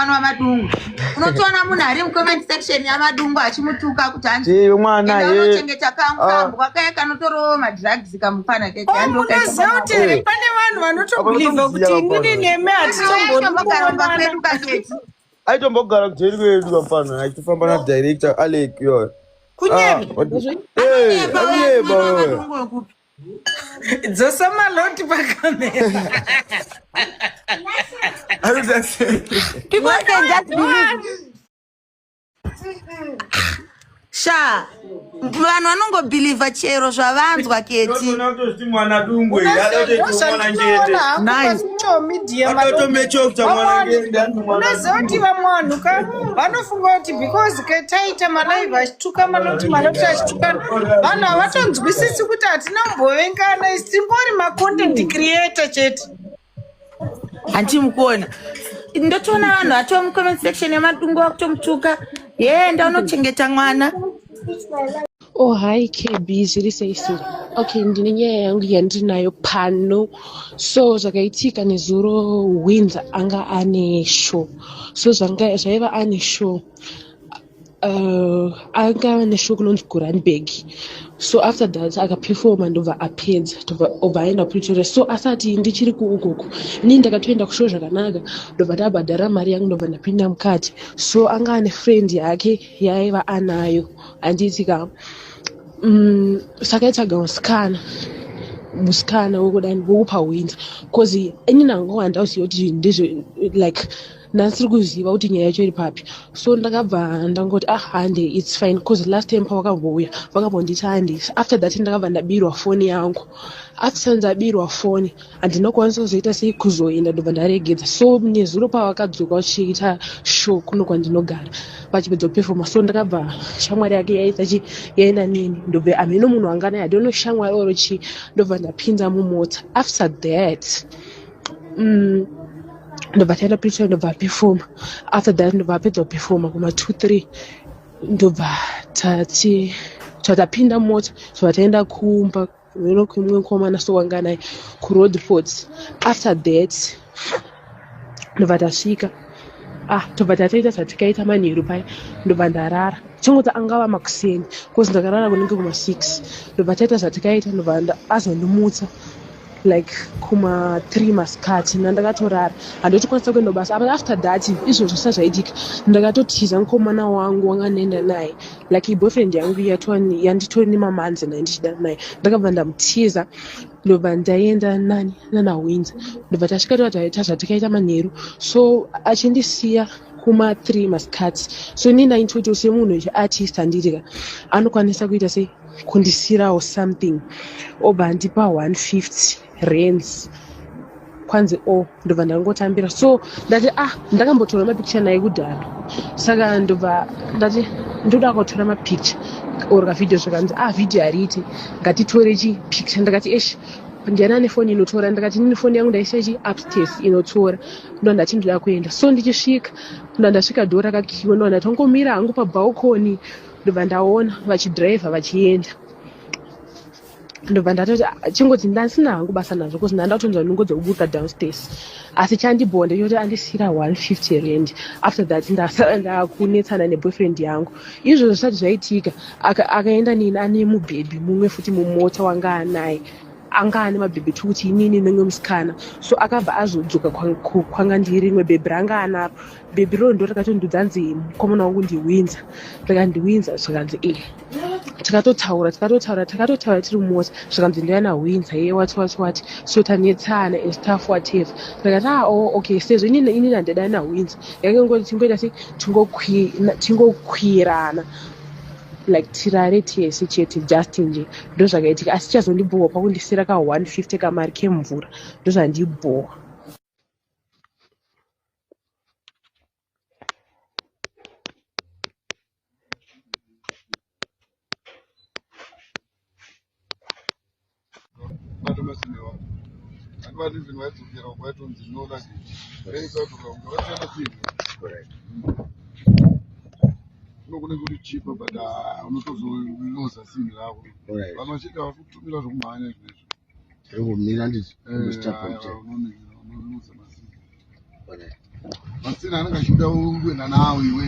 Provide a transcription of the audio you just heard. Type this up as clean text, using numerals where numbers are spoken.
mwana wamadungu. Unotoona munhu ari mucomment section yamadungu achimutuka kuti hanzi mwana ye unochengeta kambu kwakaya kanotorowo madrugs kamufana keke munoziva kuti pane vanhu vanotobhilivha kuti inini neme hatitombonombogaramba kwedu kaketi aitombogara kujeri kwedu kamfana achifamba nadirector Alec yo kunyeba dzosa maloti pakamera. People can just believe. Sha, vanhu vanongobhilivha chero zvavanzwa keti. Unoziva kuti vamwe vanhuka vanofunga kuti because taita malaive achituka maloti achituka vanhu havatonzwisisi kuti hatina kumbovengana isi timbori macontent creator chete. Handimukuona ndotoona vanhu vatova mucomment section yamadungu vakutomutuka yenda unochengeta mwana. Oh, hi KB, zviri seisi. Okay, ndine nyaya yangu yandinayo pano. So zvakaitika nezuro Windsor anga ane show. So zvaiva ane show. Anga ane show kunonzi Goranberg. So after that akaperforma ndobva apedza ndobva aenda Pretoria. So asati ndichiri kuugoku ini ndakatoenda kushow zvakanaka ndobva ndabhadhara mari yangu ndobva ndapinda mukati. So anga ane friend yake yaiva anayo andiitika sakaitsvaga musikana wokudani wokupa Windsor cause inini anga handauziva kuti ndizvo like ndasiri kuziva kuti nyaya yacho iri papi. So ndakabva ndangoti hande it's fine cause last time pavakambouya vakambonditi handisi. After that ndakabva ndabirwa foni yangu. After ndabirwa foni handinokwanisa kuzoita sei kuzoenda ndobva ndaregedza. So nezuro pavakadzoka vachiita show kuno kwandinogara vachipedza kuperforma. So ndakabva shamwari yake yaenda neni ndobva hameno munhu anga naye hadono shamwari oro chi ndobva ndapinda mumota. After that ndobva taenda Pretoria ndobva performa. After that ndobva apedza kuperforma kuma 2-3 ndobva tapinda mota ndobva taenda kumba kumwe mukomana so wanga naye kuRoadport. After that ndobva tasvika tobva tataita zvatikaita manheru paya ndobva ndarara chingoti angava makuseni cause ndakarara kunenge kuma6 ndobva taita zvatikaita ndobva azondimutsa like kuma 3 masikati ndandakatorara handotokwanisa kuenda basa. But after that izvozvo zvisati zvaitika ndakatotiza mukomana wangu wanga ndaenda naye like boyfriend yangu yanditori nemamanzi nandichida naye ndakabva ndamutiza ndobva ndaenda nana Windsor ndobva tasvika taita zvatikaita manheru. So achindisiya kuma 3 masikati. So inini ndaintoitawo semunhu wechiartist handitika anokwanisa kuita sei kundisirawo something obva andipa 150 rands kwanzi ndobva ndangotambira. So ndati ndakambotora mapicture naye kudhara saka ndobva ndati ndoda kutora mapicture or kavidhio zvakanzi vidhio hariiti ngatitore chipicture. ndakati ndiana nefoni inotora ndakati nini foni yangu ndaisa upstairs inotora ndo ndati ndoda kuenda. So ndichisvika ndasvika dhoo rakakiwa ndo ndati ngomira hangu pabhalkoni ndobva ndaona vachidhiraivha vachienda ndobva ndatoti chingoti ndasina hangu basa nazvo cause ndandatonzwa nungo dzekuburuka downstairs asi chandibhonda choti andisira 150 rand. After that ndakunetsana neboyfriend yangu. Izvo zvisati zvaitika akaenda nini ane mubhebhi mumwe futi mumota wanga anaye anga ane mabhebhi kuti inini nemwe musikana. So akabva azodzoka kwanga ndiri rimwe bhebhi ranga anaro. Bhebhi roro ndo rakatondidzanzi mukomana wangu ndiWindsor. NdiWindsor zvakanzi takatotaura tiri mumota zvakanzi ndoyana Windsor wati. So tanetsana and stuff whatever. Ndakati okay sezvo inini handada na Windsor yakangoti tingoita sei tingokwirana like tirare tese chete just nje ndo zvakaitika. Asi chazondibhowa pakundisira ka 150 kamari kemvura ndo zvandibhowa. Unogona kuti chipa but unotozoluza singi lako. Vanhu vachida vakutumira zvokumhanya izvezvo. Ndingomira ndizvi. Unoluza masingi. Masina anenge achida kuenda nawe iwe